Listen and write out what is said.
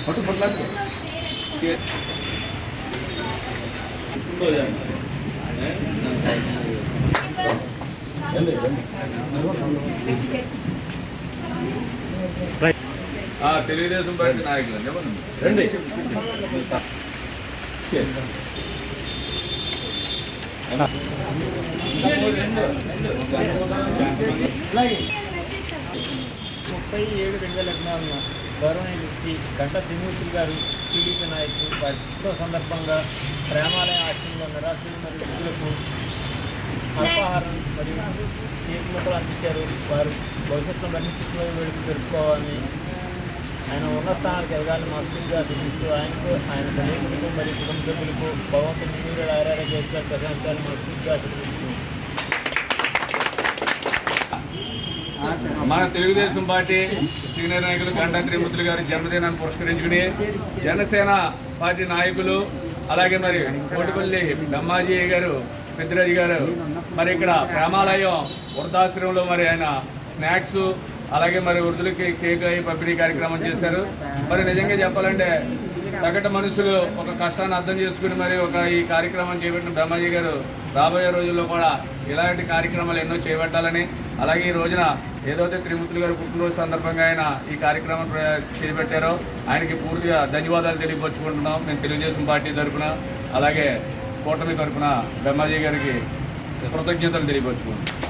పట్టు పట్లాడు తెలుగుదేశం పార్టీ నాయకులు రండి. ముప్పై 7/2014 గౌరవనీయులు శ్రీ గంటా త్రిమూర్తులు గారు టీడీపీ నాయకులు వారి పుట్టిన సందర్భంగా ప్రేమాలయ ఆశ్రమంలో నిరాశ్రయులు మరియు వృద్ధులకు అల్పాహారం మరియు కేక్ ముక్కలు అందించారు. వారు భవిష్యత్తులో మరిన్ని పుట్టినరోజు వేడుకలు జరుపుకోవాలని, ఆయన ఉన్నత స్థానానికి ఎదగాలని మనస్ఫూర్తిగా ఆశిస్తూ ఆయనకు, ఆయన సన్నిహితులకు మరియు కుటుంబ సభ్యులకు భగవంతుని మీరు ఆరాధన చేసిన ప్రశాంతాన్ని మనస్ఫూర్తిగా ఆశిస్తూ మన తెలుగుదేశం పార్టీ సీనియర్ నాయకులు గంటా త్రిమూర్తులు గారి జన్మదినాన్ని పురస్కరించుకుని జనసేన పార్టీ నాయకులు అలాగే మరి కోటిపల్లి బ్రహ్మాజీ గారు, పెద్దిరాజు గారు మరి ఇక్కడ ప్రేమాలయం వృద్ధాశ్రమంలో మరి ఆయన స్నాక్స్ అలాగే మరి వృద్ధులకి కేక్ అయి పంపిణీ కార్యక్రమం చేశారు. మరి నిజంగా చెప్పాలంటే సగటు మనుషులు ఒక కష్టాన్ని అర్థం చేసుకుని మరి ఈ కార్యక్రమం చేపట్టిన బ్రహ్మాజీ గారు రాబోయే రోజుల్లో కూడా ఇలాంటి కార్యక్రమాలు ఎన్నో చేపట్టాలని, అలాగే ఈ రోజున ఏదైతే త్రిమూర్తులు గారు పుట్టినరోజు సందర్భంగా ఆయన ఈ కార్యక్రమం చేపట్టారో ఆయనకి పూర్తిగా ధన్యవాదాలు తెలియపరుచుకుంటున్నాం. మేము తెలుగుదేశం పార్టీ తరఫున అలాగే కూటమి తరఫున బ్రహ్మాజీ గారికి కృతజ్ఞతలు తెలియపరుచుకుంటున్నాం.